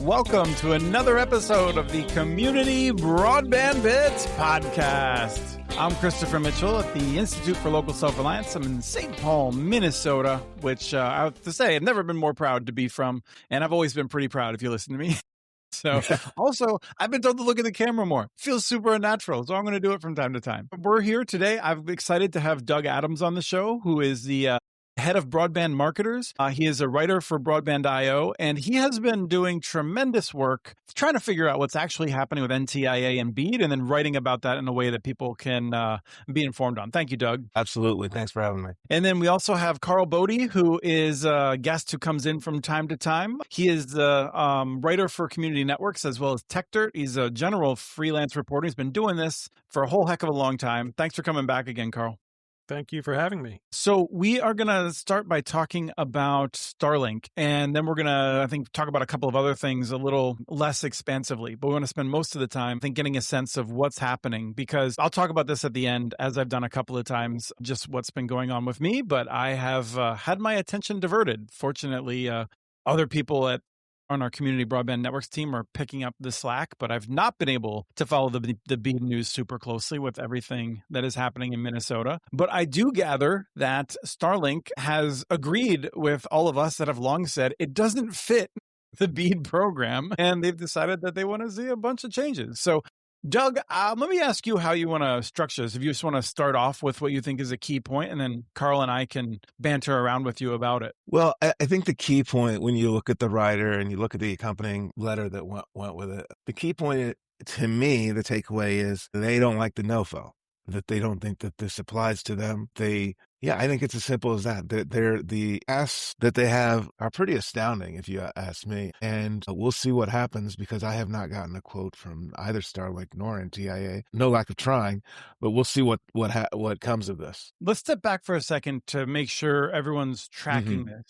Welcome to another episode of the Community Broadband Bits podcast. I'm Christopher Mitchell at the Institute for Local Self-Reliance. I'm in St. Paul, Minnesota, which I have to say I've never been more proud to be from, and I've always been pretty proud if you listen to me. So also, I've been told to look at the camera more. Feels super unnatural, so I'm going to do it from time to time. We're here today. I'm excited to have Doug Adams on the show, who is the head of broadband marketers. He is a writer for Broadband.io, and he has been doing tremendous work trying to figure out what's actually happening with NTIA and BEAD, and then writing about that in a way that people can be informed on. Thank you, Doug. Absolutely. Thanks for having me. And then we also have Karl Bode, who is a guest who comes in from time to time. He is the writer for Community Networks as well as TechDirt. He's a general freelance reporter. He's been doing this for a whole heck of a long time. Thanks for coming back again, Karl. Thank you for having me. So we are going to start by talking about Starlink, and then we're going to, I think, talk about a couple of other things a little less expansively. But we want to spend most of the time, I think, getting a sense of what's happening, because I'll talk about this at the end, as I've done a couple of times, just what's been going on with me. But I have had my attention diverted. Fortunately, other people on our Community Broadband Networks team are picking up the slack, but I've not been able to follow the BEAD news super closely with everything that is happening in Minnesota. But I do gather that Starlink has agreed with all of us that have long said it doesn't fit the BEAD program, and they've decided that they want to see a bunch of changes. So Doug, let me ask you how you want to structure this. If you just want to start off with what you think is a key point, and then Karl and I can banter around with you about it. Well, I think the key point when you look at the writer and you look at the accompanying letter that went with it, the key point to me, the takeaway is they don't like the NOFO, that they don't think that this applies to them. I think it's as simple as that. The asks that they have are pretty astounding, if you ask me. And we'll see what happens, because I have not gotten a quote from either Starlink nor NTIA. No lack of trying, but we'll see what comes of this. Let's step back for a second to make sure everyone's tracking this.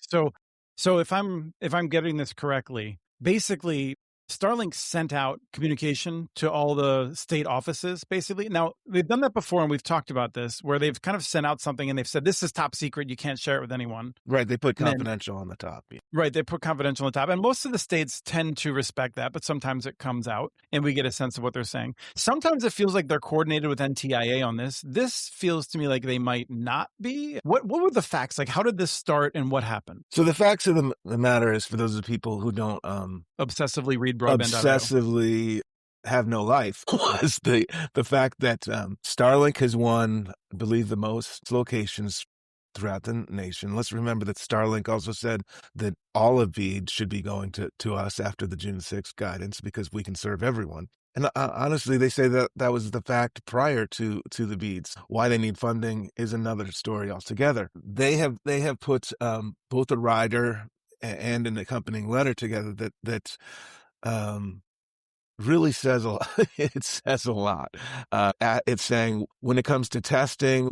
So if I'm getting this correctly, basically Starlink sent out communication to all the state offices, basically. Now, they've done that before, and we've talked about this, where they've kind of sent out something and they've said, this is top secret. You can't share it with anyone. Right. They put confidential on the top. Yeah. Right. They put confidential on the top. And most of the states tend to respect that, but sometimes it comes out and we get a sense of what they're saying. Sometimes it feels like they're coordinated with NTIA on this. This feels to me like they might not be. What were the facts? Like, how did this start and what happened? So the facts of the matter is, for those of the people who don't obsessively read Broadband.io. Obsessively have no life, was the fact that Starlink has won, I believe, the most locations throughout the nation. Let's remember that Starlink also said that all of BEAD should be going to us after the June 6th guidance, because we can serve everyone. And honestly, they say that was the fact prior to the BEADs. Why they need funding is another story altogether. They have put both a rider and an accompanying letter together that really says a lot. It says a lot. It's saying, when it comes to testing,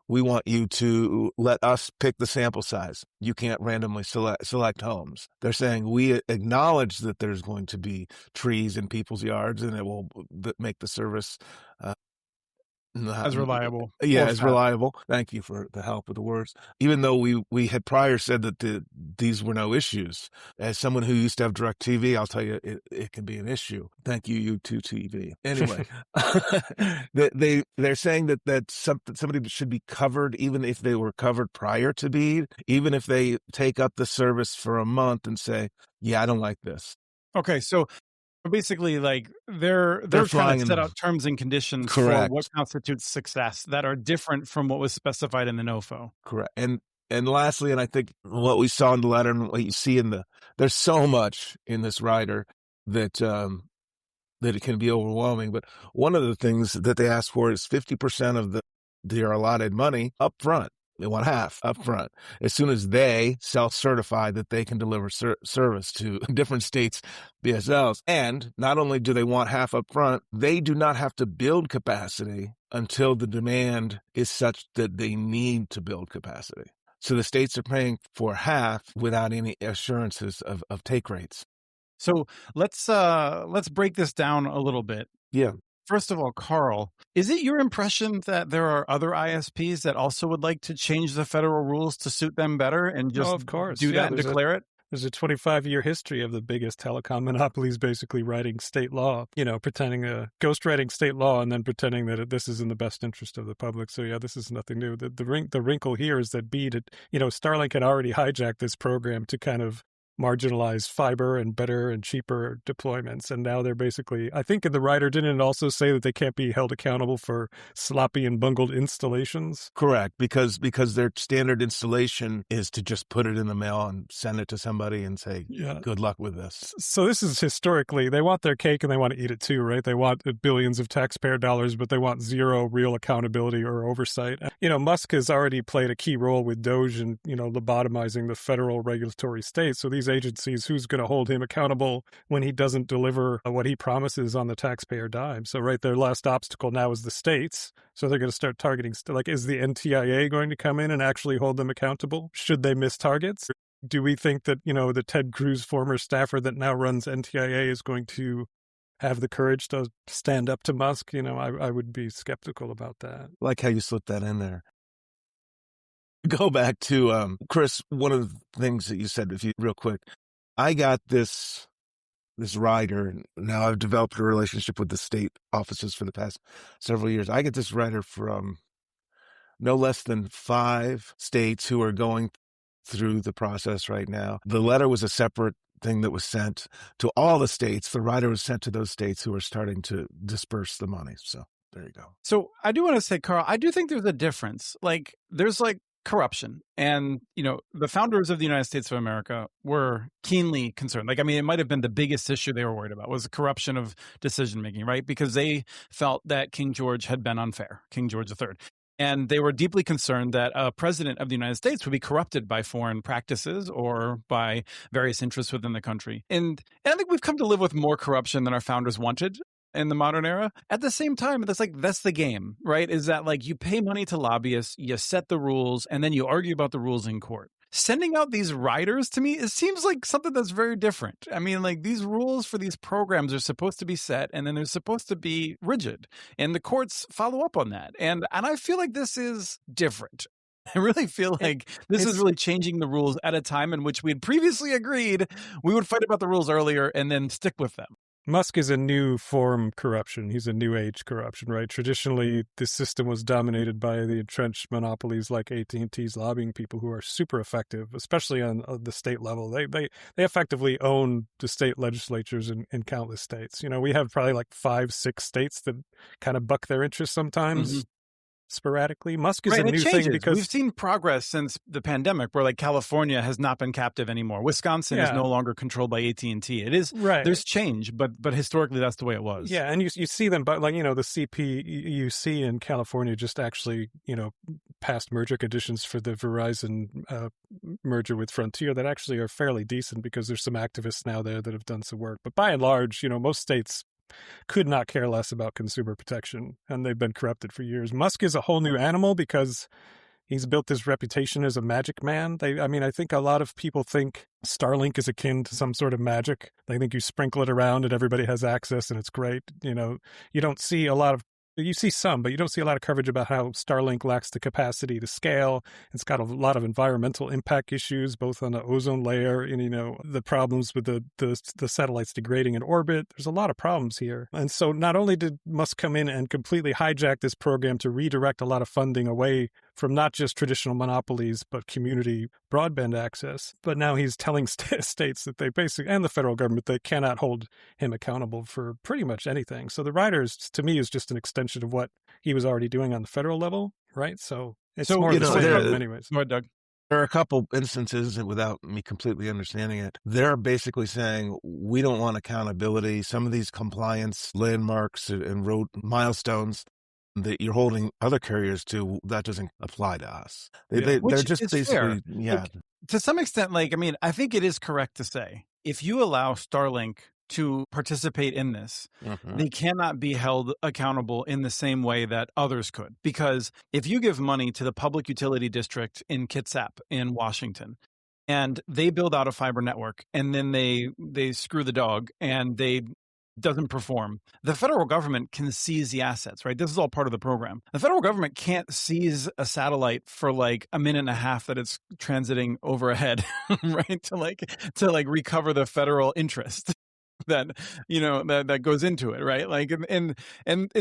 we want you to let us pick the sample size. You can't randomly select homes. They're saying, we acknowledge that there's going to be trees in people's yards, and it will make the service as reliable. Yeah, as reliable. Thank you for the help with the words. Even though we had prior said that these were no issues. As someone who used to have DirecTV, I'll tell you, it can be an issue. Thank you, U2TV. Anyway, they're saying that somebody should be covered, even if they were covered prior to BEAD, even if they take up the service for a month and say, yeah, I don't like this. Okay, so basically, like, they're trying to set out terms and conditions for what constitutes success that are different from what was specified in the NOFO. Correct. And lastly, and I think what we saw in the letter and what you see there's so much in this rider that it can be overwhelming. But one of the things that they ask for is 50% of their allotted money up front. They want half up front, as soon as they self-certify that they can deliver service to different states' BSLs. And not only do they want half up front, they do not have to build capacity until the demand is such that they need to build capacity. So the states are paying for half without any assurances of take rates. So let's break this down a little bit. Yeah. First of all, Karl, is it your impression that there are other ISPs that also would like to change the federal rules to suit them better and just of course. do that and declare it? There's a 25-year history of the biggest telecom monopolies basically writing state law, pretending ghost writing state law and then pretending that this is in the best interest of the public. So yeah, this is nothing new. The wrinkle here is that BEAD, Starlink had already hijacked this program to kind of marginalize fiber and better and cheaper deployments. And now they're basically, I think the writer didn't also say that they can't be held accountable for sloppy and bungled installations. Correct, because their standard installation is to just put it in the mail and send it to somebody and say, good luck with this. So this is historically, they want their cake and they want to eat it too, right? They want billions of taxpayer dollars, but they want zero real accountability or oversight. Musk has already played a key role with DOGE and, lobotomizing the federal regulatory state. So these agencies, who's going to hold him accountable when he doesn't deliver what he promises on the taxpayer dime? So their last obstacle now is the states. So they're going to start targeting, is the NTIA going to come in and actually hold them accountable? Should they miss targets? Do we think that, the Ted Cruz former staffer that now runs NTIA is going to have the courage to stand up to Musk? I would be skeptical about that. Like how you slipped that in there. Go back to, Chris, one of the things that you said, real quick, I got this rider, and now I've developed a relationship with the state offices for the past several years. I get this rider from no less than 5 states who are going through the process right now. The letter was a separate thing that was sent to all the states. The rider was sent to those states who are starting to disperse the money. So there you go. So I do want to say, Karl, I do think there's a difference. There's corruption. And, the founders of the United States of America were keenly concerned. It might have been the biggest issue they were worried about was the corruption of decision-making, right? Because they felt that King George had been unfair, King George III. And they were deeply concerned that a president of the United States would be corrupted by foreign practices or by various interests within the country. And I think we've come to live with more corruption than our founders wanted in the modern era. At the same time, that's the game, right? Is that you pay money to lobbyists, you set the rules, and then you argue about the rules in court. Sending out these riders, to me, it seems like something that's very different. These rules for these programs are supposed to be set, and then they're supposed to be rigid, and the courts follow up on that. And I feel like this is different. I really feel like this is really changing the rules at a time in which we had previously agreed we would fight about the rules earlier and then stick with them. Musk is a new form corruption. He's a new age corruption, right? Traditionally, this system was dominated by the entrenched monopolies like AT&T's lobbying people who are super effective, especially on the state level. They effectively own the state legislatures in countless states. We have probably 5, 6 states that kind of buck their interests sometimes. Mm-hmm. Sporadically. Musk is a new thing because we've seen progress since the pandemic where California has not been captive anymore. Wisconsin is no longer controlled by AT&T. It is right. There's change, but historically that's the way it was. Yeah, and you see them, but the CPUC in California just actually, passed merger conditions for the Verizon merger with Frontier that actually are fairly decent because there's some activists now there that have done some work. But by and large, most states could not care less about consumer protection, and they've been corrupted for years. Musk is a whole new animal because he's built his reputation as a magic man. I think a lot of people think Starlink is akin to some sort of magic. They think you sprinkle it around and everybody has access and it's great. You don't see a lot of You see some, but you don't see a lot of coverage about how Starlink lacks the capacity to scale. It's got a lot of environmental impact issues, both on the ozone layer and, the problems with the satellites degrading in orbit. There's a lot of problems here. And so not only did Musk come in and completely hijack this program to redirect a lot of funding away from not just traditional monopolies, but community broadband access, but now he's telling states that they basically, and the federal government, they cannot hold him accountable for pretty much anything. So the riders, to me, is just an extension of what he was already doing on the federal level, right? So it's more of the same in many ways. Go ahead, Doug. There are a couple instances, without me completely understanding it, they're basically saying, we don't want accountability. Some of these compliance landmarks and road milestones that you're holding other carriers to, that doesn't apply to us. They're just basically, fair. Yeah. To some extent, I think it is correct to say, if you allow Starlink to participate in this, they cannot be held accountable in the same way that others could. Because if you give money to the public utility district in Kitsap in Washington, and they build out a fiber network, and then they screw the dog, and they doesn't perform, the federal government can seize the assets, right? This is all part of the program. The federal government can't seize a satellite for like a minute and a half that it's transiting overhead, right? To recover the federal interest that that goes into it, right? Like and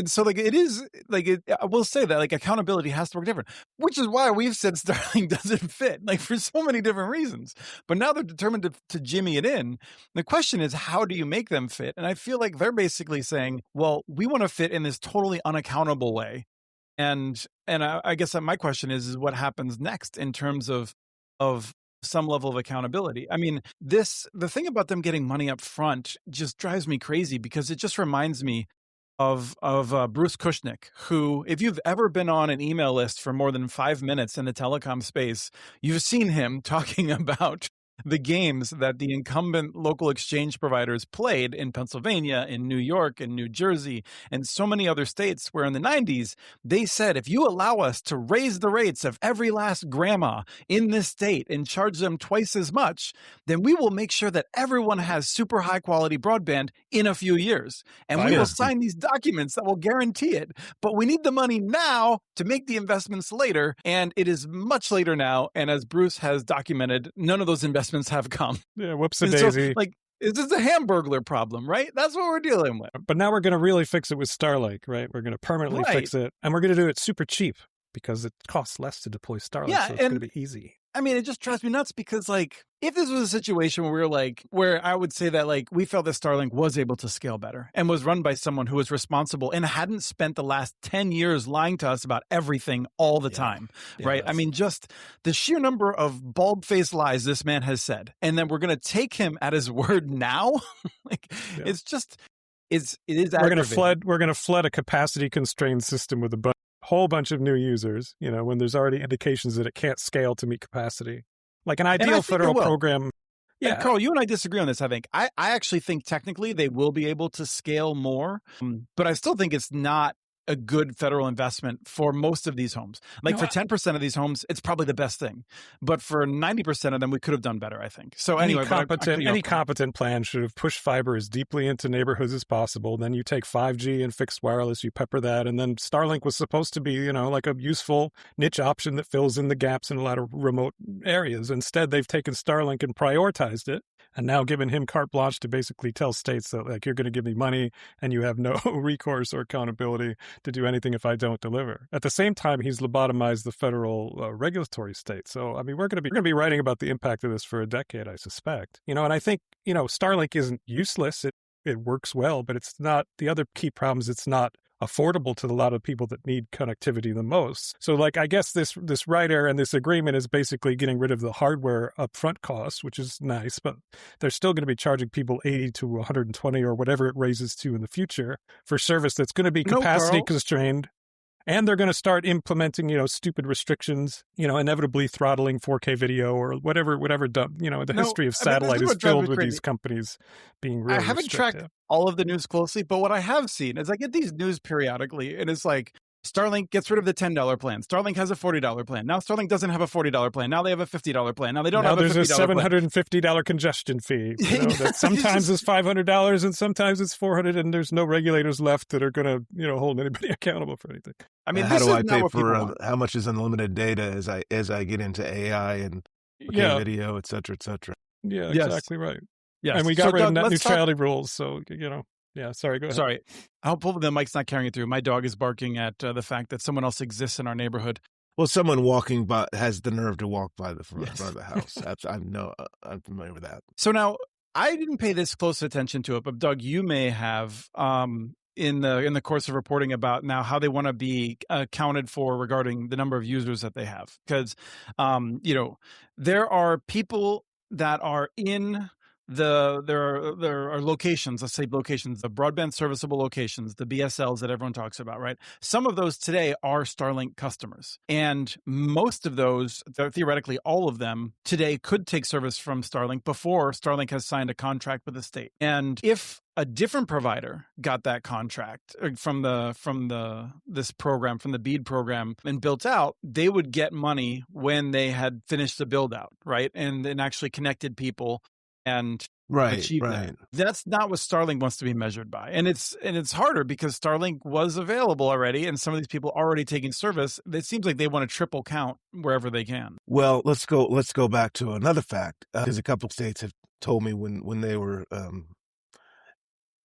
so like it is like I will say that like accountability has to work different, which is why we've said Starlink doesn't fit, like for so many different reasons. But now they're determined to jimmy it in. The question is, how do you make them fit? And I feel like they're basically saying, well, we want to fit in this totally unaccountable way. And I guess my question is what happens next in terms of some level of accountability. I mean, the thing about them getting money up front just drives me crazy because it just reminds me of Bruce Kushnick, who, if you've ever been on an email list for more than 5 minutes in the telecom space, you've seen him talking about the games that the incumbent local exchange providers played in Pennsylvania, in New York, in New Jersey, and so many other states where in the 90s, they said, if you allow us to raise the rates of every last grandma in this state and charge them twice as much, then we will make sure that everyone has super high quality broadband in a few years. And we will sign these documents that will guarantee it. But we need the money now to make the investments later. And it is much later now. And as Bruce has documented, none of those investments have come. Yeah, whoops-a-daisy. So, like, it's just a Hamburglar problem, right? That's what we're dealing with. But now we're going to really fix it with Starlink, right? We're going to permanently fix it. And we're going to do it super cheap because it costs less to deploy Starlink. Yeah, so it's going to be easy. I mean, it just drives me nuts because, like, if this was a situation where I would say that, like, we felt that Starlink was able to scale better and was run by someone who was responsible and hadn't spent the last 10 years lying to us about everything all the time, right? I mean, just the sheer number of bald-faced lies this man has said, and then we're going to take him at his word now? It's just, it is aggravating. We're going to flood a capacity-constrained system with a whole bunch of new users, when there's already indications that it can't scale to meet capacity. Like an ideal federal program. Yeah, Karl, you and I disagree on this, I think. I actually think technically they will be able to scale more, but I still think it's not a good federal investment for most of these homes. Like for 10% of these homes, it's probably the best thing. But for 90% of them, we could have done better, I think. So anyway, any competent plan should have pushed fiber as deeply into neighborhoods as possible. Then you take 5G and fixed wireless, you pepper that. And then Starlink was supposed to be, like a useful niche option that fills in the gaps in a lot of remote areas. Instead, they've taken Starlink and prioritized it. And now given him carte blanche to basically tell states that, like, you're going to give me money and you have no recourse or accountability to do anything if I don't deliver. At the same time, he's lobotomized the federal regulatory state. So, I mean, we're going to be writing about the impact of this for a decade, I suspect. And I think, Starlink isn't useless. It works well, but it's not, the other key problem is it's not affordable to a lot of people that need connectivity the most. So, like, I guess this rider and this agreement is basically getting rid of the hardware upfront costs, which is nice, but they're still going to be charging people 80 to 120 or whatever it raises to in the future for service that's going to be capacity constrained. And they're going to start implementing, stupid restrictions, inevitably throttling 4K video or whatever, the history of satellite is filled with these companies being really I haven't tracked all of the news closely, but what I have seen is I get these news periodically, and it's like, Starlink gets rid of the $10 plan. Starlink has a $40 plan. Now Starlink doesn't have a $40 plan. Now they have a $50 plan. Now they don't have a $50 plan. Now there's a $750 congestion fee. That sometimes is $500 and sometimes it's $400, and there's no regulators left that are going to, hold anybody accountable for anything. I mean, how do I pay for how much is unlimited data as I get into AI and video, et cetera, et cetera? Yeah, exactly right. Yes. And we got rid of net neutrality rules, so Yeah, sorry, go ahead. Sorry. I hope the mic's not carrying it through. My dog is barking at the fact that someone else exists in our neighborhood. Well, someone walking by has the nerve to walk by the front of the house. I'm familiar with that. So now, I didn't pay this close attention to it, but Doug, you may have in the course of reporting about now how they want to be accounted for regarding the number of users that they have. Because, there are people that are in there are locations, let's say locations, the broadband serviceable locations, the BSLs that everyone talks about, right? Some of those today are Starlink customers. And most of those, theoretically all of them today could take service from Starlink before Starlink has signed a contract with the state. And if a different provider got that contract from this program, from the BEAD program, and built out, they would get money when they had finished the build out, right? And actually connected people. And Right, achieve right. that. That's not what Starlink wants to be measured by. And it's harder because Starlink was available already and some of these people are already taking service. It seems like they want to triple count wherever they can. Well, let's go back to another fact, because a couple states have told me when they were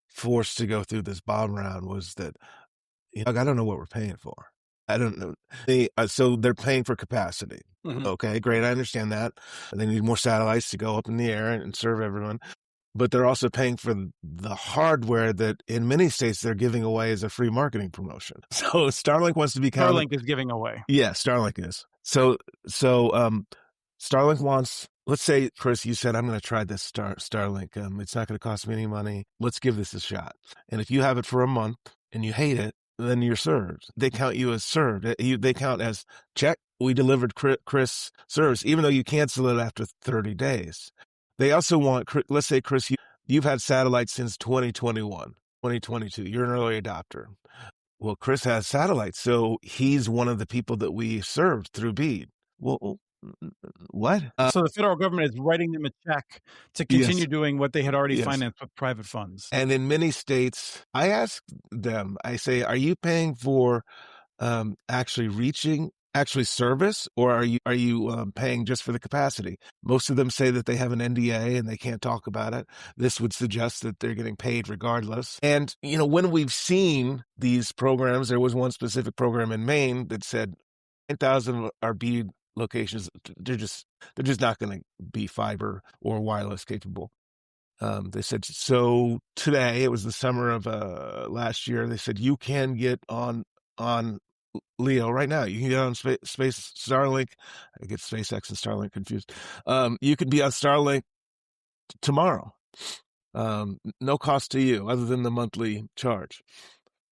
forced to go through this bomb round was that, I don't know what we're paying for. I don't know. So they're paying for capacity. Mhm. Okay, great. I understand that. They need more satellites to go up in the air and serve everyone. But they're also paying for the hardware that in many states they're giving away as a free marketing promotion. So Starlink wants to be Starlink is giving away. Yeah, Starlink is. So Starlink wants, let's say, Chris, you said, I'm going to try this Starlink. It's not going to cost me any money. Let's give this a shot. And if you have it for a month and you hate it, then you're served. They count you as served. They count as check. We delivered Chris service, even though you cancel it after 30 days. They also want, let's say, Chris, you've had satellites since 2021, 2022. You're an early adopter. Well, Chris has satellites, so he's one of the people that we served through BEAD. Well, what? So the federal government is writing them a check to continue doing what they had already financed with private funds. And in many states, I ask them, I say, are you paying for actually service, or are you paying just for the capacity? Most of them say that they have an NDA and they can't talk about it. This would suggest that they're getting paid regardless. And, when we've seen these programs, there was one specific program in Maine that said 9,000 of our BEAD locations, they're just not going to be fiber or wireless capable. They said, so today, it was the summer of last year, they said, you can get on LEO right now. You can get on Space Starlink. I get SpaceX and Starlink confused. You can be on Starlink tomorrow. No cost to you other than the monthly charge.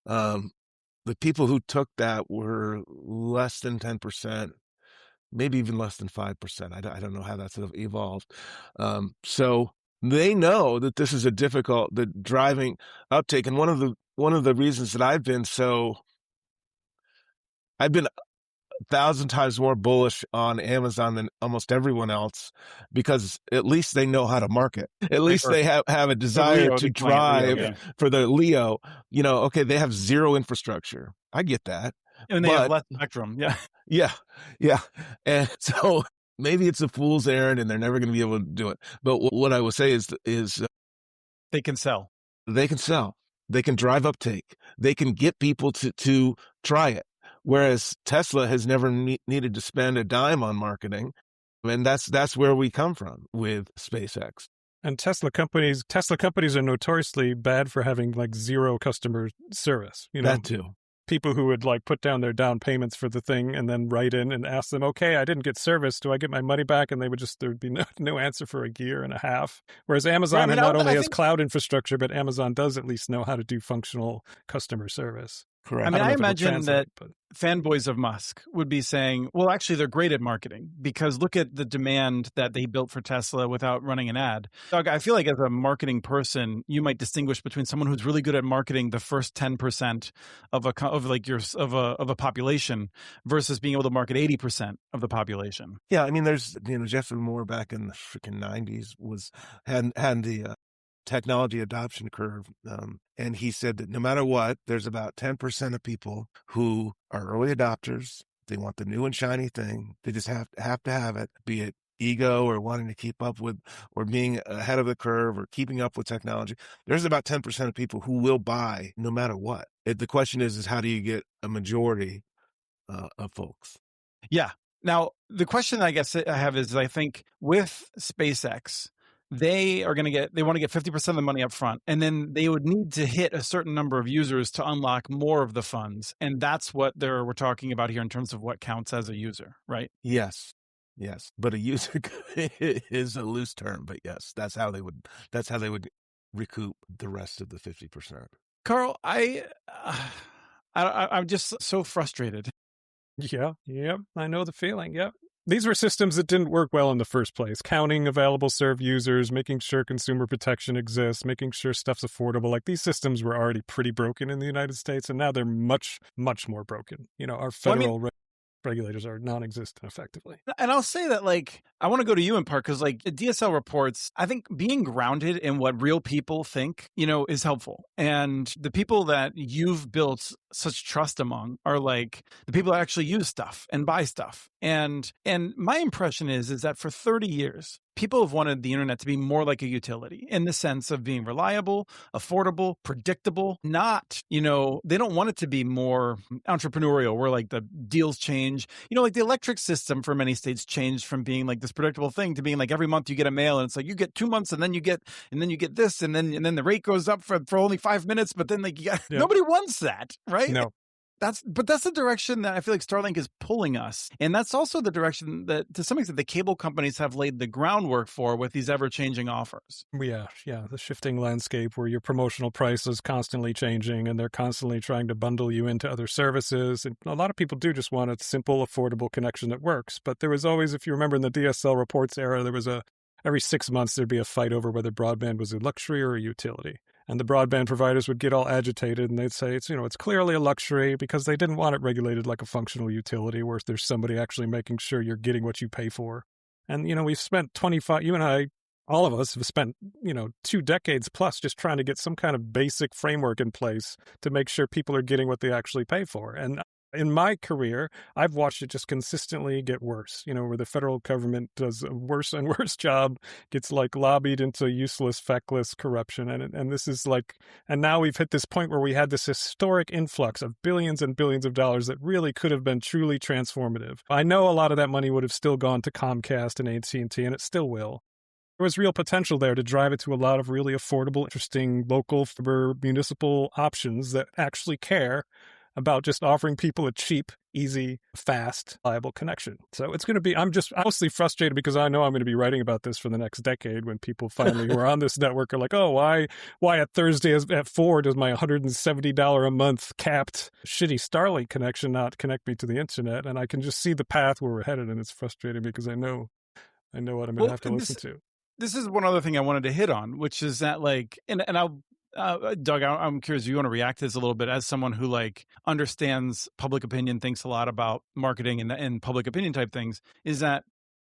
The people who took that were less than 10%, maybe even less than 5%. I don't know how that's evolved. So they know that this is the driving uptake. And one of the reasons that I've been 1,000 times more bullish on Amazon than almost everyone else, because at least they know how to market. At least they have a desire to drive for the LEO. Okay, they have zero infrastructure. I get that. And they have less spectrum. Yeah. And so maybe it's a fool's errand and they're never going to be able to do it. But what I will say is they can sell. They can sell. They can drive uptake. They can get people to try it. Whereas Tesla has never needed to spend a dime on marketing. And that's where we come from with SpaceX. And Tesla companies are notoriously bad for having zero customer service. That too. People who would put down their down payments for the thing and then write in and ask them, okay, I didn't get service. Do I get my money back? And there'd be no answer for a year and a half. Whereas Amazon not only has cloud infrastructure, but Amazon does at least know how to do functional customer service. Correct. I imagine that fanboys of Musk would be saying, well, actually, they're great at marketing because look at the demand that they built for Tesla without running an ad. Doug, I feel like as a marketing person, you might distinguish between someone who's really good at marketing the first 10% of a population versus being able to market 80% of the population. Yeah, there's Jeff Moore back in the freaking 90s had the technology adoption curve. And he said that no matter what, there's about 10% of people who are early adopters. They want the new and shiny thing. They just have to have it, be it ego or wanting to keep up with or being ahead of the curve or keeping up with technology. There's about 10% of people who will buy no matter what. The question is how do you get a majority of folks? Yeah. Now, the question I guess I have is I think with SpaceX, they want to get 50% of the money up front, and then they would need to hit a certain number of users to unlock more of the funds. And that's what we're talking about here in terms of what counts as a user, right? Yes. But a user is a loose term, but yes, that's how they would recoup the rest of the 50%. Karl, I'm just so frustrated. Yeah, I know the feeling. Yep. These were systems that didn't work well in the first place. Counting available served users, making sure consumer protection exists, making sure stuff's affordable. These systems were already pretty broken in the United States, and now they're much, much more broken. Our federal regulators are non-existent effectively. And I'll say that, like, I want to go to you in part because, like, DSL reports, I think being grounded in what real people think, is helpful. And the people that you've built such trust among are like the people that actually use stuff and buy stuff. And my impression is that for 30 years, people have wanted the internet to be more like a utility in the sense of being reliable, affordable, predictable, not, they don't want it to be more entrepreneurial where like the deals change. Like the electric system for many states changed from being like this predictable thing to being like every month you get a mail and it's like you get 2 months and then you get this and then the rate goes up for only 5 minutes, but then like nobody wants that, right? No. That's the direction that I feel like Starlink is pulling us. And that's also the direction that, to some extent, the cable companies have laid the groundwork for with these ever-changing offers. Yeah. The shifting landscape where your promotional price is constantly changing and they're constantly trying to bundle you into other services. And a lot of people do just want a simple, affordable connection that works. But there was always, if you remember in the DSL reports era, there was every 6 months there'd be a fight over whether broadband was a luxury or a utility. And the broadband providers would get all agitated and they'd say it's clearly a luxury because they didn't want it regulated like a functional utility where there's somebody actually making sure you're getting what you pay for. And, we've spent you and I, all of us have spent, 2 decades plus just trying to get some kind of basic framework in place to make sure people are getting what they actually pay for. And in my career, I've watched it just consistently get worse, where the federal government does a worse and worse job, gets like lobbied into useless, feckless corruption. And this is like, and now we've hit this point where we had this historic influx of billions and billions of dollars that really could have been truly transformative. I know a lot of that money would have still gone to Comcast and AT&T, and it still will. There was real potential there to drive it to a lot of really affordable, interesting local municipal options that actually care about just offering people a cheap, easy, fast, reliable connection. So it's going to be, I'm mostly frustrated because I know I'm going to be writing about this for the next decade when people finally who are on this network are like, oh, why at Thursday at 4 does my $170 a month capped shitty Starlink connection not connect me to the internet? And I can just see the path where we're headed, and it's frustrating because I know what I'm going to have to listen to. This is one other thing I wanted to hit on, which is that like, and I'll, Doug, I'm curious if you want to react to this a little bit as someone who like understands public opinion, thinks a lot about marketing and public opinion type things, is that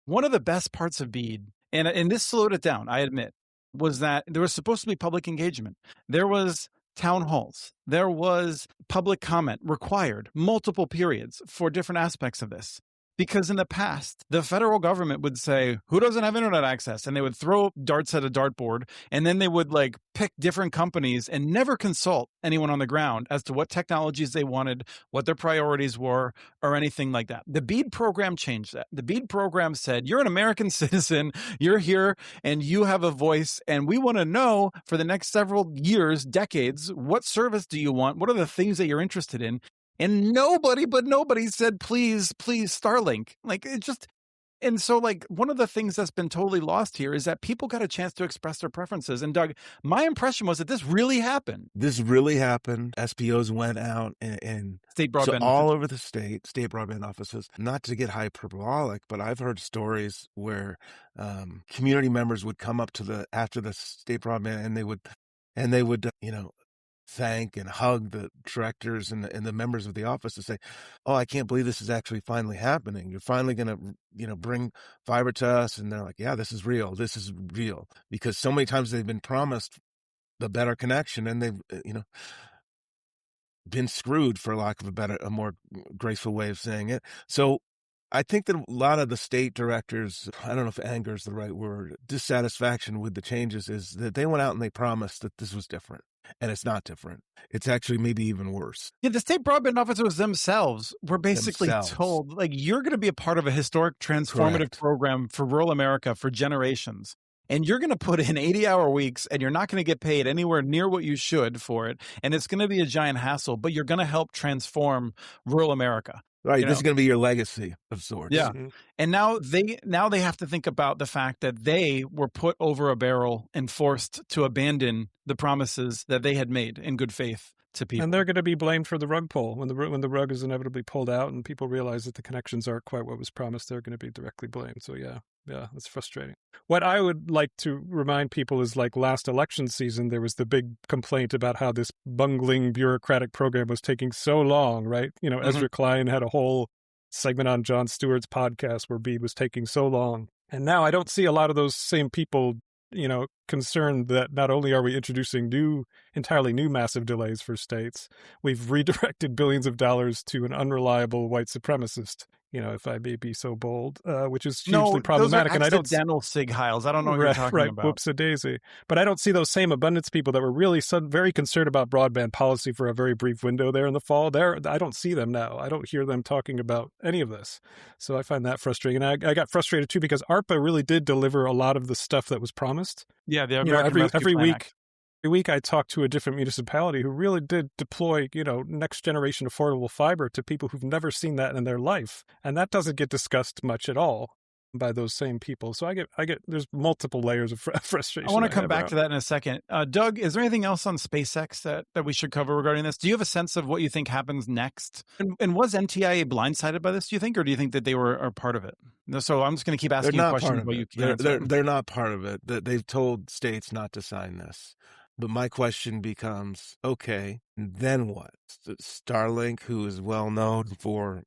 one of the best parts of BEAD, and this slowed it down, I admit, was that there was supposed to be public engagement. There was town halls. There was public comment required, multiple periods for different aspects of this. Because in the past, the federal government would say, who doesn't have internet access? And they would throw darts at a dartboard, and then they would like pick different companies and never consult anyone on the ground as to what technologies they wanted, what their priorities were, or anything like that. The BEAD program changed that. The BEAD program said, you're an American citizen, you're here, and you have a voice, and we want to know for the next several years, decades, what service do you want? What are the things that you're interested in? And nobody said, please, Starlink. Like it just, and so like one of the things that's been totally lost here is that people got a chance to express their preferences. And Doug, my impression was that this really happened. SPOs went out and state broadband all over the state broadband offices. Not to get hyperbolic, but I've heard stories where community members would come up to after the state broadband and they would thank and hug the directors and the members of the office to say, oh, I can't believe this is actually finally happening. You're finally going to, bring fiber to us. And they're like, yeah, this is real. This is real. Because so many times they've been promised the better connection and they've, been screwed, for lack of a more graceful way of saying it. So I think that a lot of the state directors, I don't know if anger is the right word, dissatisfaction with the changes is that they went out and they promised that this was different. And it's not different. It's actually maybe even worse. Yeah, the state broadband officers themselves were basically told, like, you're going to be a part of a historic transformative program for rural America for generations. And you're going to put in 80-hour weeks and you're not going to get paid anywhere near what you should for it. And it's going to be a giant hassle, but you're going to help transform rural America. Right. This is going to be your legacy of sorts. Yeah. Mm-hmm. And now they have to think about the fact that they were put over a barrel and forced to abandon the promises that they had made in good faith to people. And they're going to be blamed for the rug pull. When the rug is inevitably pulled out and people realize that the connections aren't quite what was promised, they're going to be directly blamed. So yeah, that's frustrating. What I would like to remind people is, like, last election season, there was the big complaint about how this bungling bureaucratic program was taking so long, right? Ezra Klein had a whole segment on Jon Stewart's podcast where BEAD was taking so long. And now I don't see a lot of those same people, concerned that not only are we introducing entirely new massive delays for states, we've redirected billions of dollars to an unreliable white supremacist, if I may be so bold, which is hugely problematic. Those are and accidental sig heils. I don't know what you're talking about. Whoops-a-daisy. But I don't see those same abundance people that were really very concerned about broadband policy for a very brief window there in the fall. I don't see them now. I don't hear them talking about any of this. So I find that frustrating. And I got frustrated too because ARPA really did deliver a lot of the stuff that was promised. Yeah, the American Rescue every Plan week. Act. Every week I talked to a different municipality who really did deploy, next generation affordable fiber to people who've never seen that in their life. And that doesn't get discussed much at all by those same people. So I get there's multiple layers of frustration. I want to come back to that in a second. Doug, is there anything else on SpaceX that we should cover regarding this? Do you have a sense of what you think happens next? And was NTIA blindsided by this, do you think, or do you think that they are part of it? So I'm just going to keep asking you questions about you can't answer. They're not part of it. They've told states not to sign this. But my question becomes, okay, then what? Starlink, who is well known for,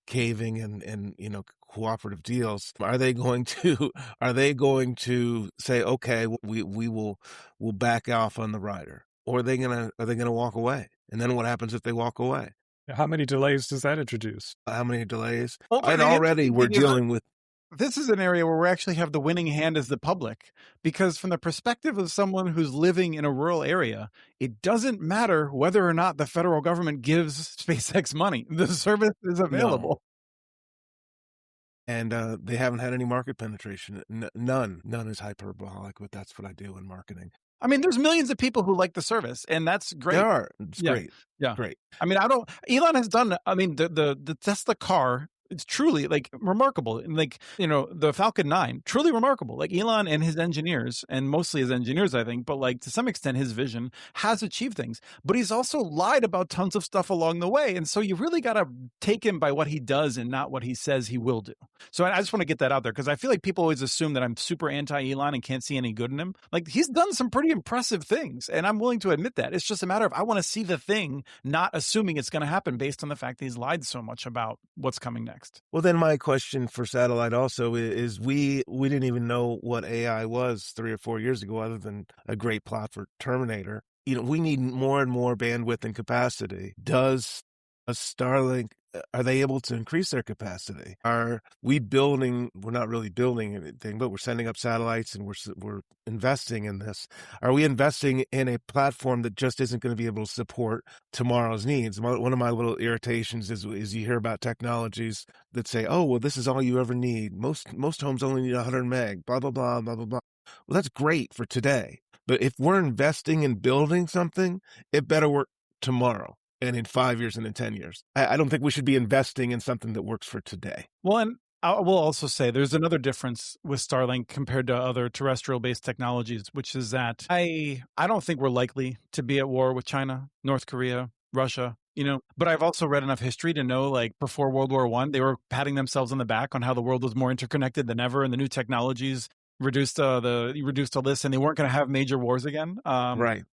caving and cooperative deals, are they going to say, okay, we'll back off on the rider, or are they gonna walk away? And then what happens if they walk away? How many delays does that introduce? How many delays? Well, and already we're dealing with. This is an area where we actually have the winning hand as the public, because from the perspective of someone who's living in a rural area, it doesn't matter whether or not the federal government gives SpaceX money. The service is available. No. And they haven't had any market penetration. None is hyperbolic, but that's what I do in marketing. I mean, there's millions of people who like the service, and that's great. There are. It's great. Yeah. Great. I mean, Elon has done, the Tesla car, it's truly remarkable. And the Falcon 9, truly remarkable. Elon and his engineers, and mostly his engineers, I think, but to some extent his vision has achieved things. But he's also lied about tons of stuff along the way. And so you really got to take him by what he does and not what he says he will do. So I just want to get that out there, because I feel like people always assume that I'm super anti-Elon and can't see any good in him. He's done some pretty impressive things, and I'm willing to admit that. It's just a matter of I want to see the thing, not assuming it's going to happen based on the fact that he's lied so much about what's coming next. Well, then my question for satellite also is we didn't even know what AI was 3 or 4 years ago, other than a great plot for Terminator. We need more and more bandwidth and capacity. Does a Starlink, are they able to increase their capacity? Are we building? We're not really building anything, but we're sending up satellites and we're investing in this. Are we investing in a platform that just isn't going to be able to support tomorrow's needs? One of my little irritations is you hear about technologies that say, oh, well, this is all you ever need. Most homes only need 100 meg, blah, blah, blah, blah, blah, blah. Well, that's great for today. But if we're investing in building something, it better work tomorrow, and in 5 years, and in 10 years. I don't think we should be investing in something that works for today. Well, and I will also say there's another difference with Starlink compared to other terrestrial-based technologies, which is that I don't think we're likely to be at war with China, North Korea, Russia, But I've also read enough history to know, before World War I, they were patting themselves on the back on how the world was more interconnected than ever, and the new technologies reduced the list, and they weren't going to have major wars again. Right.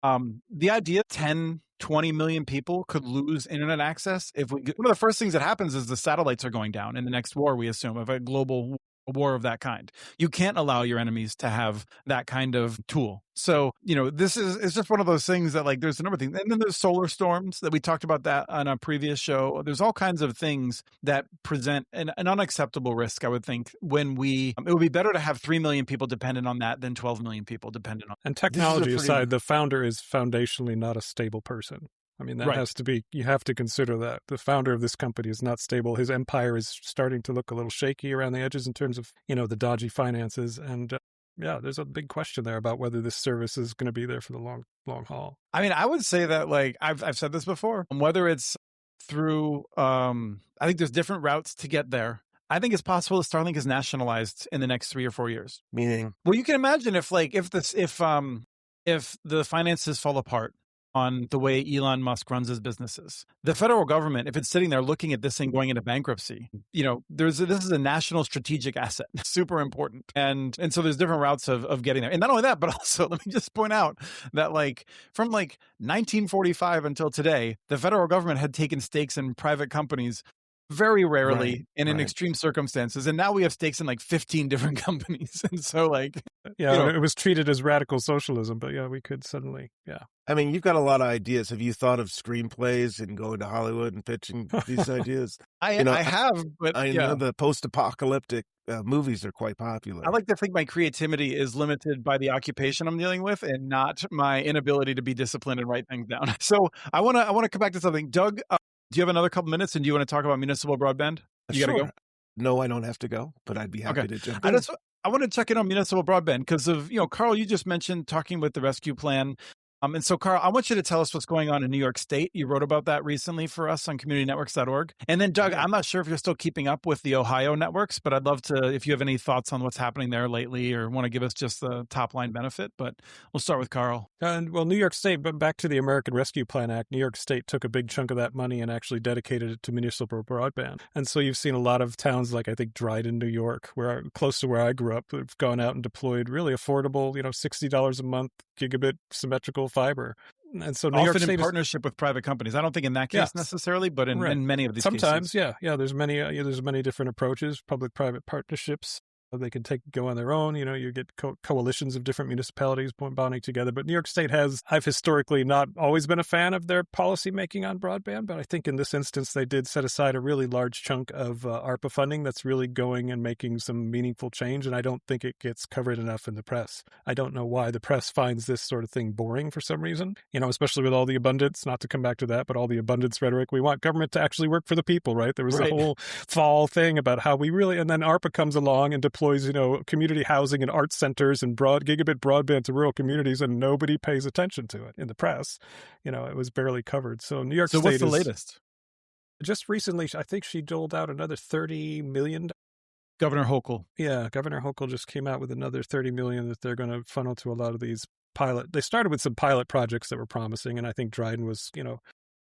The idea 10, 20 million people could lose internet access. One of the first things that happens is the satellites are going down in the next war, we assume, of a global war of that kind. You can't allow your enemies to have that kind of tool. So, this is just one of those things that there's a number of things. And then there's solar storms that we talked about that on a previous show. There's all kinds of things that present an unacceptable risk, I would think, it would be better to have 3 million people dependent on that than 12 million people dependent on. And technology aside, the founder is foundationally not a stable person. I mean, that has to be, you have to consider that. The founder of this company is not stable. His empire is starting to look a little shaky around the edges in terms of, the dodgy finances. And there's a big question there about whether this service is going to be there for the long haul. I mean, I would say that, I've said this before, whether it's through, I think there's different routes to get there. I think it's possible that Starlink is nationalized in the next 3 or 4 years. Meaning? Well, you can imagine if the finances fall apart on the way Elon Musk runs his businesses, the federal government, if it's sitting there looking at this thing going into bankruptcy, this is a national strategic asset, super important. And so there's different routes of getting there. And not only that, but also let me just point out that from 1945 until today, the federal government had taken stakes in private companies very rarely Right, and in right. extreme circumstances. And now we have stakes in like 15 different companies. And so like, Yeah, it was treated as radical socialism, but yeah, we could suddenly, yeah. I mean, you've got a lot of ideas. Have you thought of screenplays and going to Hollywood and pitching these ideas? I have, but I know the post-apocalyptic movies are quite popular. I like to think my creativity is limited by the occupation I'm dealing with and not my inability to be disciplined and write things down. So I want to come back to something. Doug, do you have another couple minutes and do you want to talk about municipal broadband? You got to go? No, I don't have to go, but I'd be happy to jump in. I want to check in on municipal broadband because of, Karl, you just mentioned talking with the rescue plan. And so, Karl, I want you to tell us what's going on in New York State. You wrote about that recently for us on communitynetworks.org. And then, Doug, I'm not sure if you're still keeping up with the Ohio networks, but I'd love to, if you have any thoughts on what's happening there lately or want to give us just the top line benefit. But we'll start with Karl. Well, New York State, but back to the American Rescue Plan Act, New York State took a big chunk of that money and actually dedicated it to municipal broadband. And so you've seen a lot of towns like, I think, Dryden, New York, close to where I grew up, have gone out and deployed really affordable, $60 a month gigabit symmetrical fiber. And so New York State in partnership with private companies. I don't think in that case necessarily, but in many of these sometimes, cases. yeah. There's many different approaches, public-private partnerships. They can go on their own. You get coalitions of different municipalities bonding together. But New York State I've historically not always been a fan of their policy making on broadband, but I think in this instance they did set aside a really large chunk of ARPA funding that's really going and making some meaningful change. And I don't think it gets covered enough in the press. I don't know why the press finds this sort of thing boring for some reason, especially with all the abundance, not to come back to that, but all the abundance rhetoric. We want government to actually work for the people, right? There was a whole fall thing about how and then ARPA comes along and deploys, community housing and art centers and gigabit broadband to rural communities, and nobody pays attention to it in the press. It was barely covered. So New York State. So what's the latest? Just recently, I think she doled out another $30 million. Governor Hochul. Yeah, Governor Hochul just came out with another $30 million that they're going to funnel to a lot of these They started with some pilot projects that were promising, and I think Dryden was,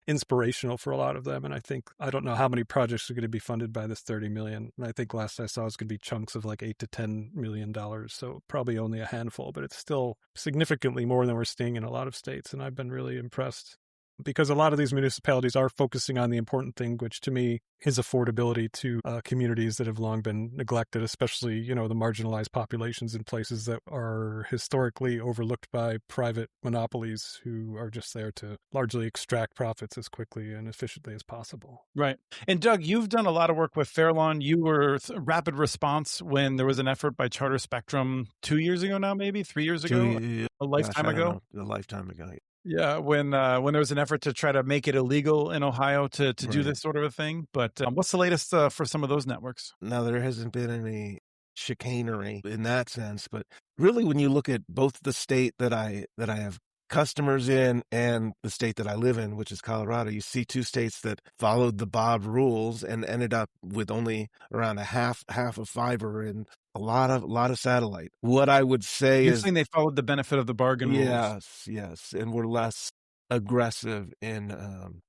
inspirational for a lot of them. And I don't know how many projects are going to be funded by this $30 million. And I think last I saw it's going to be chunks of like $8 to $10 million. So probably only a handful, but it's still significantly more than we're seeing in a lot of states. And I've been really impressed because a lot of these municipalities are focusing on the important thing, which to me is affordability to communities that have long been neglected, especially, the marginalized populations in places that are historically overlooked by private monopolies who are just there to largely extract profits as quickly and efficiently as possible. Right. And Doug, you've done a lot of work with Fairlawn. You were Rapid Response when there was an effort by Charter Spectrum 2 years ago now, maybe 3 years ago, a lifetime ago. A lifetime ago. Yeah, when there was an effort to try to make it illegal in Ohio to do this sort of a thing. But what's the latest for some of those networks? Now, there hasn't been any chicanery in that sense, but really when you look at both the state that I have customers in and the state that I live in, which is Colorado, you see two states that followed the BOB rules and ended up with only around a half of fiber and a lot of satellite. What I would say You're saying they followed the benefit of the bargain rules. Yes, and were less aggressive in,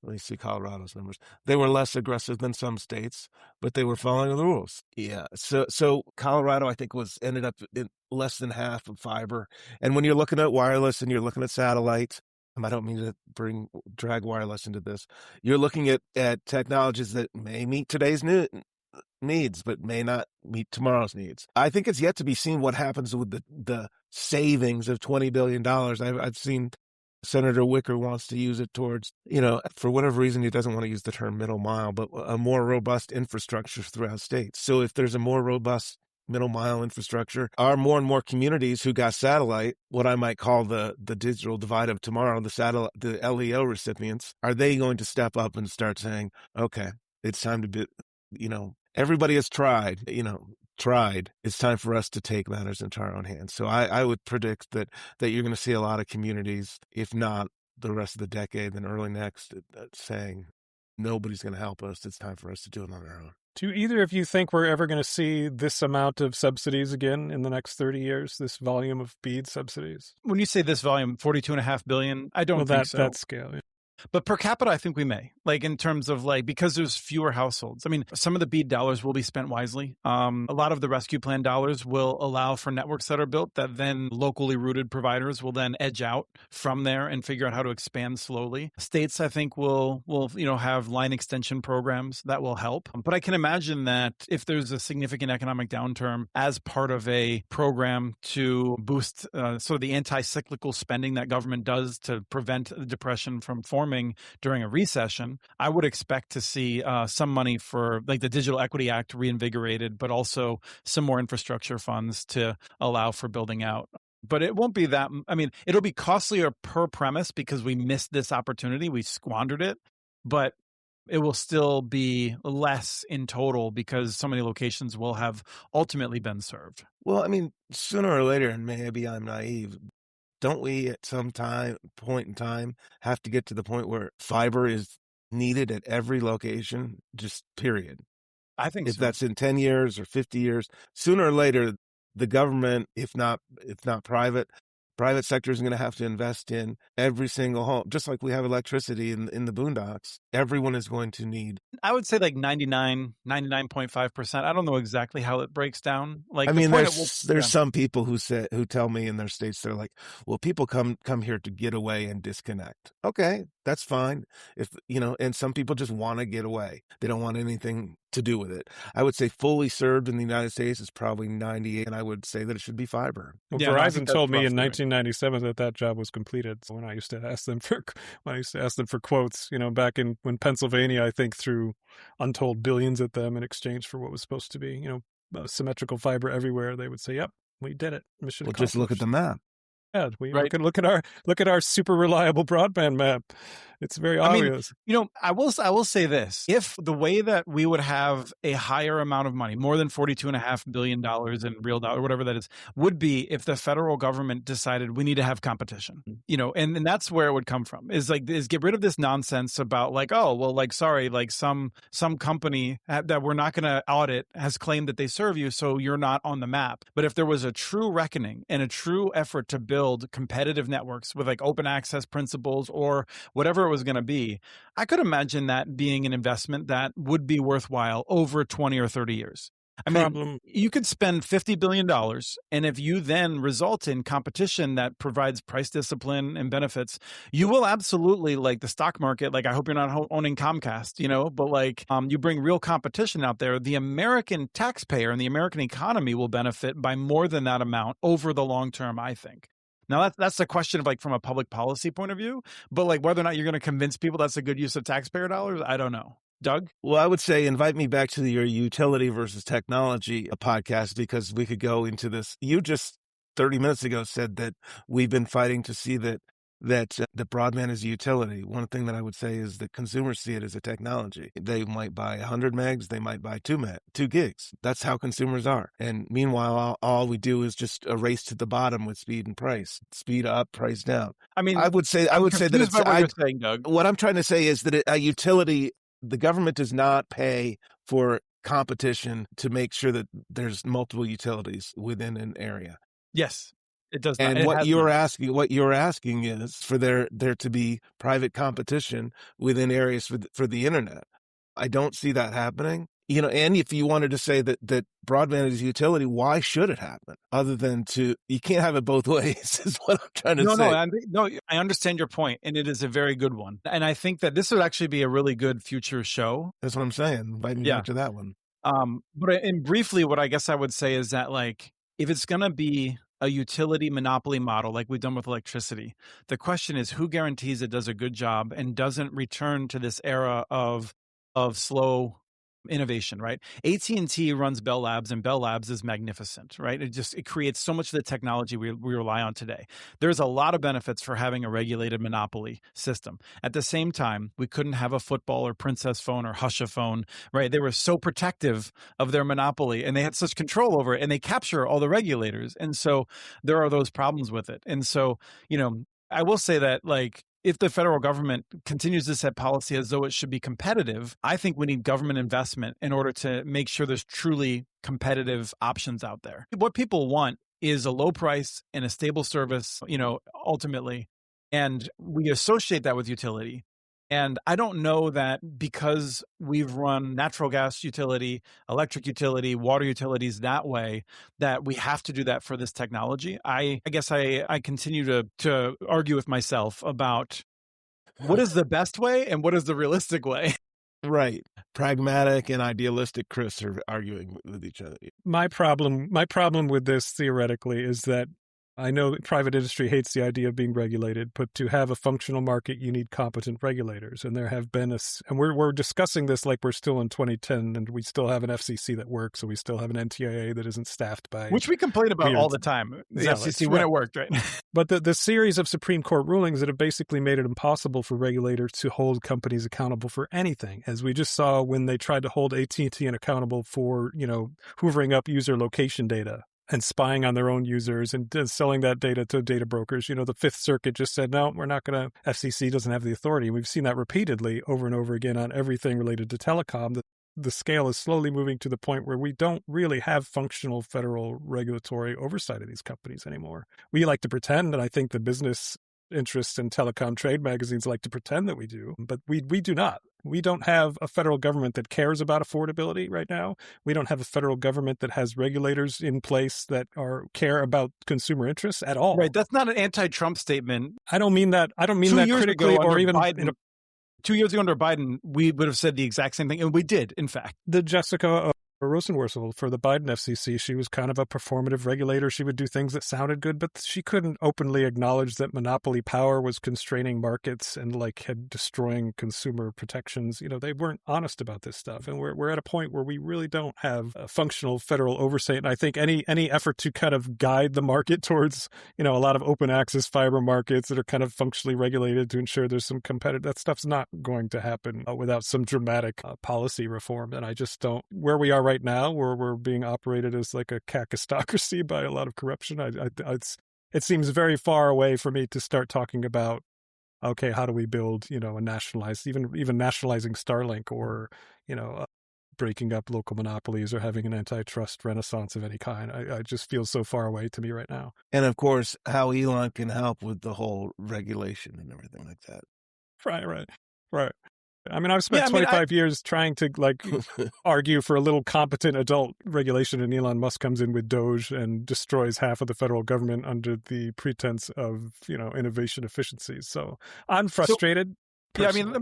let me see Colorado's numbers. They were less aggressive than some states, but they were following the rules. Yeah, so Colorado, I think, ended up in less than half of fiber. And when you're looking at wireless and you're looking at satellite, I don't mean to drag wireless into this. You're looking at technologies that may meet today's needs, but may not meet tomorrow's needs. I think it's yet to be seen what happens with the savings of $20 billion. I've seen Senator Wicker wants to use it towards, for whatever reason, he doesn't want to use the term middle mile, but a more robust infrastructure throughout states. So if there's a more robust middle mile infrastructure, are more and more communities who got satellite, what I might call the digital divide of tomorrow, the LEO recipients, are they going to step up and start saying, okay, it's time to be, everybody has tried, it's time for us to take matters into our own hands. So I would predict that you're going to see a lot of communities, if not the rest of the decade, then early next, saying nobody's going to help us. It's time for us to do it on our own. Do either of you think we're ever going to see this amount of subsidies again in the next 30 years, this volume of BEAD subsidies? When you say this volume, $42.5 billion, I don't think so. That scale, yeah. But per capita, I think we may, like in terms of like, because there's fewer households. I mean, some of the BEAD dollars will be spent wisely. A lot of the rescue plan dollars will allow for networks that are built that then locally rooted providers will then edge out from there and figure out how to expand slowly. States, I think, will have line extension programs that will help. But I can imagine that if there's a significant economic downturn as part of a program to boost sort of the anti-cyclical spending that government does to prevent the depression from forming during a recession, I would expect to see some money for like the Digital Equity Act reinvigorated, but also some more infrastructure funds to allow for building out. But it won't be that, I mean, it'll be costlier per premise because we missed this opportunity. We squandered it, but it will still be less in total because so many locations will have ultimately been served. Well, I mean, sooner or later, and maybe I'm naive, don't we at some point in time have to get to the point where fiber is needed at every location, just period? I think If so. that's in 10 years or 50 years, sooner or later, the government, if not private sector is going to have to invest in every single home. Just like we have electricity in the boondocks, everyone is going to need. I would say like 99.5%. I don't know exactly how it breaks down. Like, I the mean, point there's some people who tell me in their states, they're like, well, people come here to get away and disconnect. Okay, that's fine. And some people just want to get away. They don't want anything to do with it. I would say fully served in the United States is probably 98, and I would say that it should be fiber. Well, Yeah, no, I Verizon think that's told me in roughly right. 1997 that job was completed. So when I used to ask them for quotes, back when Pennsylvania, I think, threw untold billions at them in exchange for what was supposed to be, symmetrical fiber everywhere, they would say, "Yep, we did it. Mission Well, accomplished." just look at the map. Yeah, Right. look at our super reliable broadband map. It's very obvious. I mean, I will say this. If the way that we would have a higher amount of money, more than $42.5 billion in real dollar, whatever that is, would be if the federal government decided we need to have competition, and that's where it would come from is get rid of this nonsense about like, oh, well, like, sorry, like some company that we're not going to audit has claimed that they serve you, so you're not on the map. But if there was a true reckoning and a true effort to build competitive networks with like open access principles or whatever it was going to be, I could imagine that being an investment that would be worthwhile over 20 or 30 years. I mean, you could spend $50 billion, and if you then result in competition that provides price discipline and benefits, you will absolutely, like the stock market, like I hope you're not owning Comcast, but like you bring real competition out there, the American taxpayer and the American economy will benefit by more than that amount over the long term, I think. Now, that's the question of like from a public policy point of view, but like whether or not you're going to convince people that's a good use of taxpayer dollars, I don't know. Doug? Well, I would say invite me back to your utility versus technology podcast because we could go into this. You just 30 minutes ago said that we've been fighting to see that broadband is a utility. One thing that I would say is that consumers see it as a technology. They might buy 100 megs, they might buy 2 gigs. That's how consumers are. And meanwhile, all we do is just a race to the bottom with speed and price. Speed up, price down. I mean, I would say that it's what you're saying, Doug. What I'm trying to say is that a utility, the government does not pay for competition to make sure that there's multiple utilities within an area. Yes, it does. And what you're asking is for there to be private competition within areas for the internet. I don't see that happening. And if you wanted to say that broadband is a utility, why should it happen? Other than you can't have it both ways is what I'm trying to say. No, I understand your point, and it is a very good one. And I think that this would actually be a really good future show. That's what I'm saying. Invite me back to that one. But briefly, what I guess I would say is that like, if it's going to be a utility monopoly model like we've done with electricity, the question is who guarantees it does a good job and doesn't return to this era of slow innovation, right? AT&T runs Bell Labs, and Bell Labs is magnificent, right? It creates so much of the technology we rely on today. There's a lot of benefits for having a regulated monopoly system. At the same time, we couldn't have a football or princess phone or Husha phone, right? They were so protective of their monopoly and they had such control over it, and they capture all the regulators. And so there are those problems with it. And so, I will say that like, if the federal government continues to set policy as though it should be competitive, I think we need government investment in order to make sure there's truly competitive options out there. What people want is a low price and a stable service, ultimately. And we associate that with utility. And I don't know that because we've run natural gas utility, electric utility, water utilities that way, that we have to do that for this technology. I guess I continue to argue with myself about what is the best way and what is the realistic way. Right. Pragmatic and idealistic Chris are arguing with each other. My problem with this theoretically is that I know that private industry hates the idea of being regulated, but to have a functional market, you need competent regulators. And there have been and we're discussing this like we're still in 2010, and we still have an FCC that works, and we still have an NTIA that isn't staffed by Which we complain about weird all the time. The zealots, FCC when right. it worked, right? But the series of Supreme Court rulings that have basically made it impossible for regulators to hold companies accountable for anything, as we just saw when they tried to hold AT&T accountable for, hoovering up user location data and spying on their own users and selling that data to data brokers. The Fifth Circuit just said, no, we're not going to, FCC doesn't have the authority. We've seen that repeatedly over and over again on everything related to telecom. The scale is slowly moving to the point where we don't really have functional federal regulatory oversight of these companies anymore. We like to pretend, and I think the business interests in telecom trade magazines like to pretend that we do, but we do not. We don't have a federal government that cares about affordability right now. We don't have a federal government that has regulators in place that care about consumer interests at all. Right. That's not an anti-Trump statement. I don't mean that. I don't mean that critically or even Biden, 2 years ago under Biden, we would have said the exact same thing, and we did, in fact. The Jessica Rosenworcel for the Biden FCC, she was kind of a performative regulator. She would do things that sounded good, but she couldn't openly acknowledge that monopoly power was constraining markets and had destroying consumer protections. They weren't honest about this stuff. And we're at a point where we really don't have a functional federal oversight. And I think any effort to kind of guide the market towards, a lot of open access fiber markets that are kind of functionally regulated to ensure there's some competitive, that stuff's not going to happen without some dramatic policy reform. And I just don't, where we are right now, where we're being operated as like a kakistocracy by a lot of corruption, it seems very far away for me to start talking about, okay, how do we build, a nationalized, even nationalizing Starlink or, breaking up local monopolies or having an antitrust renaissance of any kind. I just feel so far away to me right now. And of course, how Elon can help with the whole regulation and everything like that. Right. I mean, I've spent 25 years trying to argue for a little competent adult regulation, and Elon Musk comes in with Doge and destroys half of the federal government under the pretense of, innovation efficiencies. So I'm frustrated. Yeah, I mean, let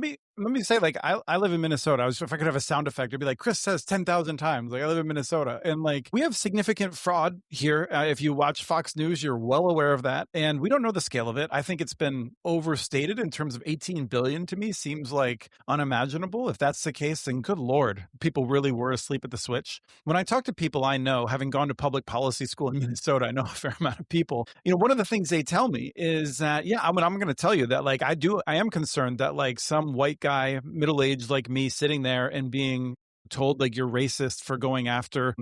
me say, I live in Minnesota. If I could have a sound effect, it'd be like Chris says 10,000 times. I live in Minnesota, and we have significant fraud here. If you watch Fox News, you're well aware of that, and we don't know the scale of it. I think it's been overstated in terms of 18 billion. To me, seems like unimaginable. If that's the case, then good Lord, people really were asleep at the switch. When I talk to people I know, having gone to public policy school in Minnesota, I know a fair amount of people. One of the things they tell me is that, I'm going to tell you that, I am concerned that some white guy, middle-aged like me, sitting there and being told you're racist for going after,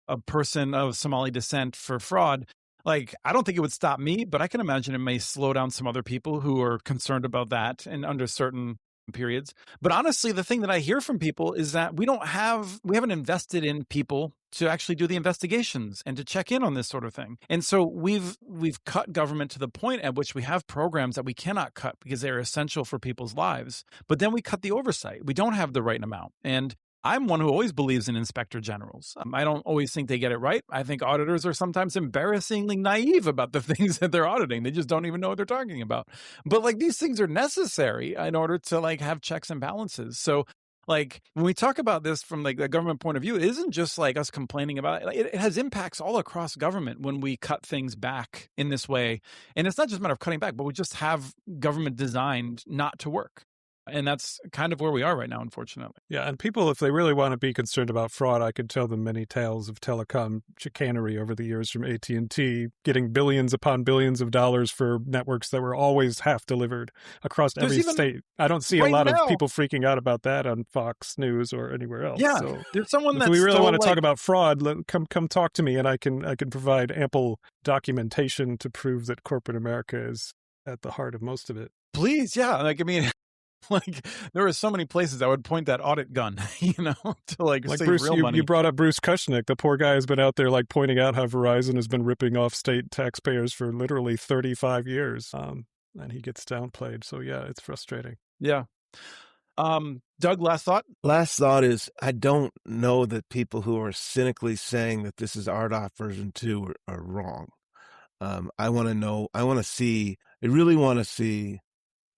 a person of Somali descent for fraud. I don't think it would stop me, but I can imagine it may slow down some other people who are concerned about that and under certain periods. But honestly, the thing that I hear from people is that we haven't invested in people to actually do the investigations and to check in on this sort of thing. And so we've cut government to the point at which we have programs that we cannot cut because they're essential for people's lives. But then we cut the oversight. We don't have the right amount. And I'm one who always believes in inspector generals. I don't always think they get it right. I think auditors are sometimes embarrassingly naive about the things that they're auditing. They just don't even know what they're talking about. But these things are necessary in order to have checks and balances. So when we talk about this from the government point of view, it isn't just us complaining about it. It has impacts all across government when we cut things back in this way. And it's not just a matter of cutting back, but we just have government designed not to work. And that's kind of where we are right now, unfortunately. Yeah, and people, if they really want to be concerned about fraud, I could tell them many tales of telecom chicanery over the years from AT&T, getting billions upon billions of dollars for networks that were always half delivered across every state. I don't see a lot of people freaking out about that on Fox News or anywhere else. Yeah, so there's someone that's if we really want to talk about fraud, come talk to me, and I can provide ample documentation to prove that corporate America is at the heart of most of it. Please, yeah. There are so many places I would point that audit gun, to save Bruce, real money. You brought up Bruce Kushnick. The poor guy has been out there pointing out how Verizon has been ripping off state taxpayers for literally 35 years. And he gets downplayed. So yeah, it's frustrating. Yeah. Doug, last thought? Last thought is, I don't know that people who are cynically saying that this is RDOF version 2 are wrong. I want to see, I really want to see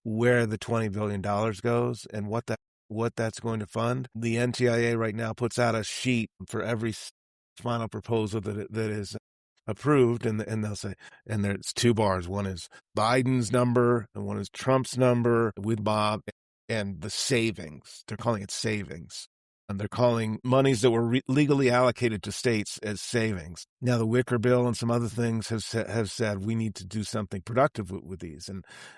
where the $20 billion goes and what that's going to fund. The NTIA right now puts out a sheet for every final proposal that is approved, and they'll say, and there's 2 bars. One is Biden's number and one is Trump's number with Bob, and the savings. They're calling it savings. And they're calling monies that were legally allocated to states as savings. Now, the Wicker bill and some other things have said we need to do something productive with these.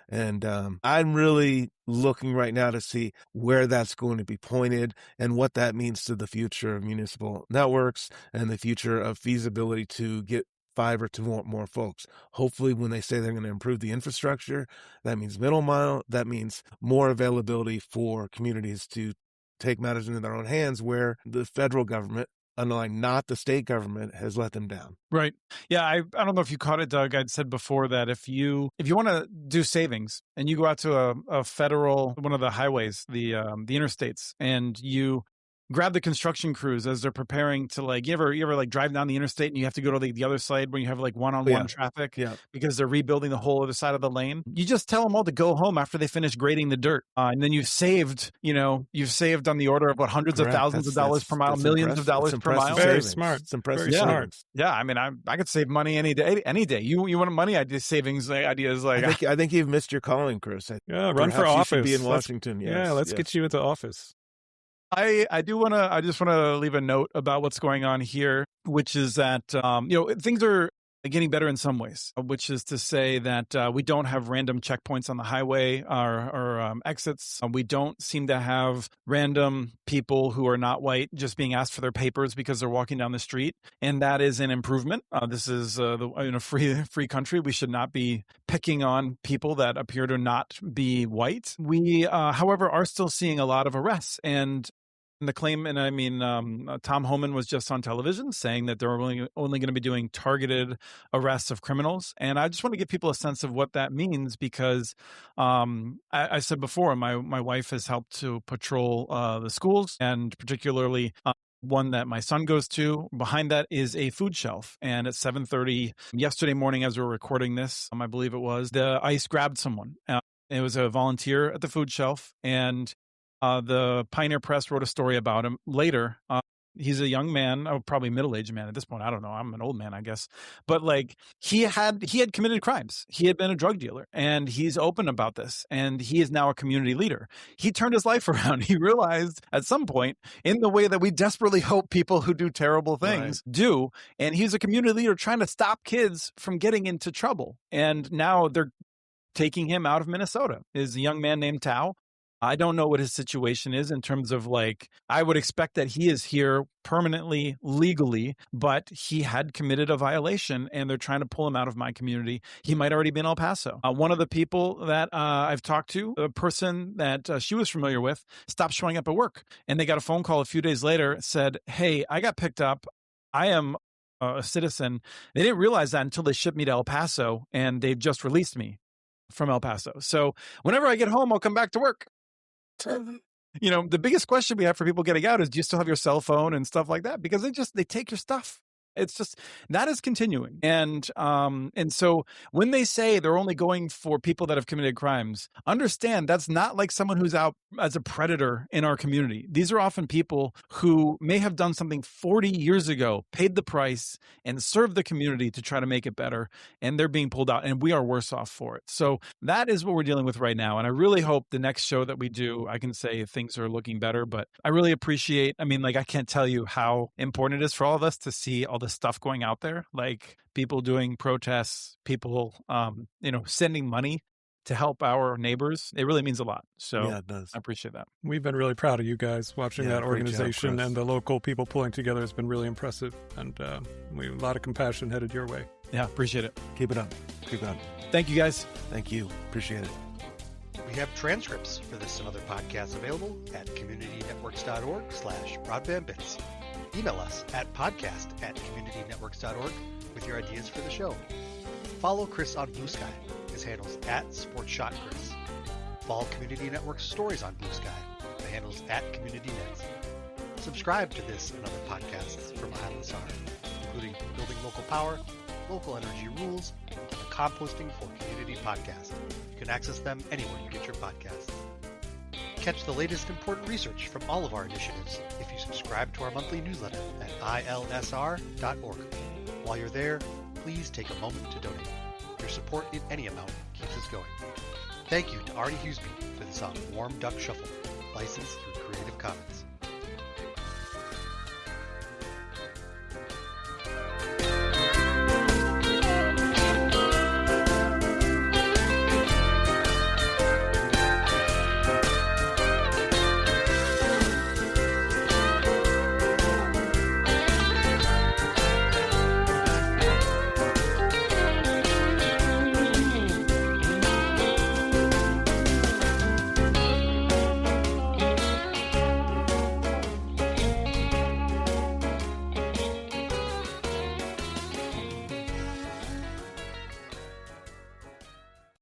And I'm really looking right now to see where that's going to be pointed and what that means to the future of municipal networks and the future of feasibility to get fiber to more folks. Hopefully, when they say they're going to improve the infrastructure, that means middle mile. That means more availability for communities to take matters into their own hands, where the federal government, unlike not the state government, has let them down. Right. Yeah. I don't know if you caught it, Doug. I'd said before that if you want to do savings and you go out to a federal, one of the highways, the interstates, and you grab the construction crews as they're preparing to, like, you ever like drive down the interstate and you have to go to the other side when you have like one-on-one traffic because they're rebuilding the whole other side of the lane. You just tell them all to go home after they finish grading the dirt. And then you've saved on the order of hundreds of thousands of dollars per mile, millions of dollars per mile. Very smart. It's impressive. Yeah. Smart. Yeah. I mean, I could save money any day. You want a money idea, savings ideas? Like, I think you've missed your calling, Chris. Run for office. You should be in Washington. Let's get you into office. I just want to leave a note about what's going on here, which is that, things are getting better in some ways, which is to say that we don't have random checkpoints on the highway or exits. We don't seem to have random people who are not white just being asked for their papers because they're walking down the street. And that is an improvement. This is in a free country. We should not be picking on people that appear to not be white. We, however, are still seeing a lot of arrests. And the claim, and I mean, Tom Homan was just on television saying that they're only going to be doing targeted arrests of criminals. And I just want to give people a sense of what that means because I said before, my wife has helped to patrol the schools, and particularly one that my son goes to. Behind that is a food shelf. And at 7:30 yesterday morning, as we were recording this, I believe it was, the ICE grabbed someone. It was a volunteer at the food shelf, and the Pioneer Press wrote a story about him later. He's a young man, probably middle-aged man at this point. I don't know. I'm an old man, I guess. But like he had committed crimes. He had been a drug dealer, and he's open about this. And he is now a community leader. He turned his life around. He realized at some point, in the way that we desperately hope people who do terrible things do. And he's a community leader trying to stop kids from getting into trouble. And now they're taking him out of Minnesota. Is a young man named Tao. I don't know what his situation is in terms of, like, I would expect that he is here permanently, legally, but he had committed a violation and they're trying to pull him out of my community. He might already be in El Paso. One of the people that I've talked to, a person that she was familiar with, stopped showing up at work. And they got a phone call a few days later, said, "Hey, I got picked up. I am a citizen." They didn't realize that until they shipped me to El Paso, and they've just released me from El Paso. So whenever I get home, I'll come back to work. The biggest question we have for people getting out is, do you still have your cell phone and stuff like that? Because they take your stuff. It's just, that is continuing. And so when they say they're only going for people that have committed crimes, understand that's not like someone who's out as a predator in our community. These are often people who may have done something 40 years ago, paid the price, and served the community to try to make it better. And they're being pulled out, and we are worse off for it. So that is what we're dealing with right now. And I really hope the next show that we do, I can say things are looking better. But I really appreciate, I can't tell you how important it is for all of us to see all the stuff going out there, like people doing protests, people, sending money to help our neighbors. It really means a lot. So yeah, it does. I appreciate that. We've been really proud of you guys. Watching that organization job, and the local people pulling together has been really impressive. And we have a lot of compassion headed your way. Yeah, appreciate it. Keep it up. Keep it up. Thank you, guys. Thank you. Appreciate it. We have transcripts for this and other podcasts available at communitynetworks.org/broadbandbits. Email us at podcast@communitynetworks.org with your ideas for the show. Follow Chris on Blue Sky. His handle's @SportsShotChris. Follow Community Network's stories on Blue Sky. The handle's @CommunityNets. Subscribe to this and other podcasts from ILSR, including Building Local Power, Local Energy Rules, and the Composting for Community podcast. You can access them anywhere you get your podcasts. Catch the latest important research from all of our initiatives if you subscribe to our monthly newsletter at ilsr.org. While you're there, please take a moment to donate. Your support in any amount keeps us going. Thank you to Artie Huseby for the song Warm Duck Shuffle, licensed through Creative Commons.